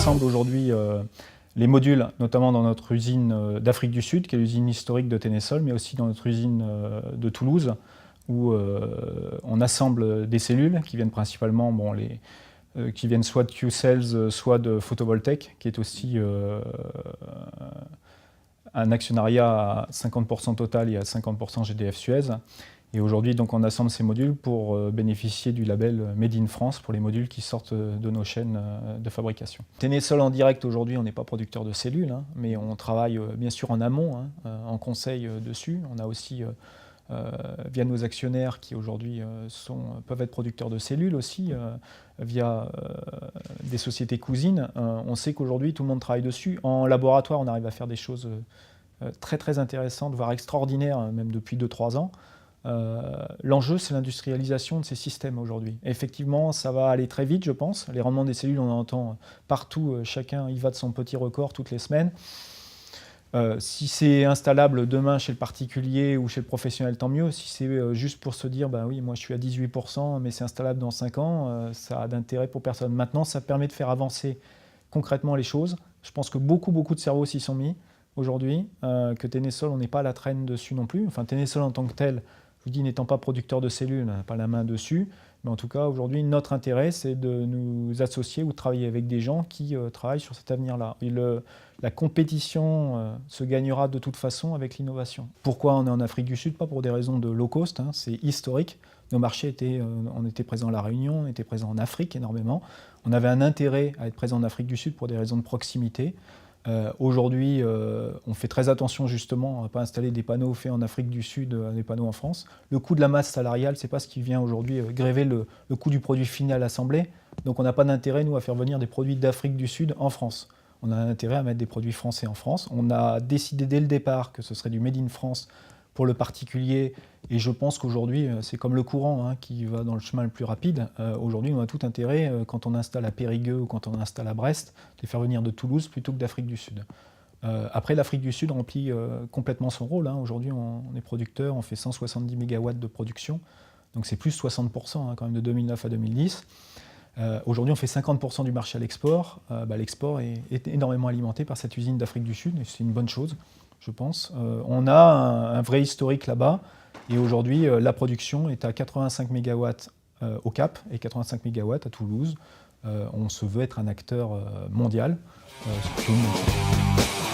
assemble aujourd'hui les modules, notamment dans notre usine d'Afrique du Sud, qui est l'usine historique de Ténésol, mais aussi dans notre usine de Toulouse, où on assemble des cellules qui viennent principalement, qui viennent soit de Q-Cells, soit de Photovoltaic, qui est aussi un actionnariat à 50% Total et à 50% GDF Suez. Et aujourd'hui, donc, on assemble ces modules pour bénéficier du label Made in France pour les modules qui sortent de nos chaînes de fabrication. Ténésol en direct, aujourd'hui, on n'est pas producteur de cellules, hein, mais on travaille bien sûr en amont, hein, en conseil dessus. On a aussi, via nos actionnaires qui aujourd'hui peuvent être producteurs de cellules aussi, via des sociétés cousines, on sait qu'aujourd'hui, tout le monde travaille dessus. En laboratoire, on arrive à faire des choses très très intéressantes, voire extraordinaires, même depuis 2-3 ans. L'enjeu, c'est l'industrialisation de ces systèmes aujourd'hui. Effectivement, ça va aller très vite, je pense. Les rendements des cellules, on en entend partout, chacun y va de son petit record toutes les semaines. Si c'est installable demain chez le particulier ou chez le professionnel, tant mieux. Si c'est juste pour se dire, bah oui, moi je suis à 18%, mais c'est installable dans 5 ans, ça a d'intérêt pour personne. Maintenant, ça permet de faire avancer concrètement les choses. Je pense que beaucoup de cerveaux s'y sont mis aujourd'hui, que Ténésol, on n'est pas à la traîne dessus non plus. Enfin, Ténésol en tant que tel, je vous dis, n'étant pas producteur de cellules, on n'a pas la main dessus. Mais en tout cas, aujourd'hui, notre intérêt, c'est de nous associer ou de travailler avec des gens qui travaillent sur cet avenir-là. Et la compétition se gagnera de toute façon avec l'innovation. Pourquoi on est en Afrique du Sud? Pas pour des raisons de low cost, hein, c'est historique. Nos marchés étaient, on était présent à La Réunion, on était présent en Afrique énormément. On avait un intérêt à être présent en Afrique du Sud pour des raisons de proximité. Aujourd'hui, on fait très attention justement à ne pas installer des panneaux faits en Afrique du Sud, des panneaux en France. Le coût de la masse salariale, ce n'est pas ce qui vient aujourd'hui gréver le coût du produit final assemblé. Donc on n'a pas d'intérêt, nous, à faire venir des produits d'Afrique du Sud en France. On a un intérêt à mettre des produits français en France. On a décidé dès le départ que ce serait du Made in France pour le particulier. Et je pense qu'aujourd'hui, c'est comme le courant hein, qui va dans le chemin le plus rapide. Aujourd'hui, on a tout intérêt, quand on installe à Périgueux ou quand on installe à Brest, de les faire venir de Toulouse plutôt que d'Afrique du Sud. Après, l'Afrique du Sud remplit complètement son rôle. Hein. Aujourd'hui, on est producteur, on fait 170 MW de production. Donc c'est plus 60% hein, quand même de 2009 à 2010. Aujourd'hui, on fait 50% du marché à l'export. L'export est énormément alimenté par cette usine d'Afrique du Sud, et c'est une bonne chose, je pense. On a un vrai historique là-bas, et aujourd'hui, la production est à 85 MW au Cap et 85 MW à Toulouse. On se veut être un acteur mondial, ce que tout le monde fait.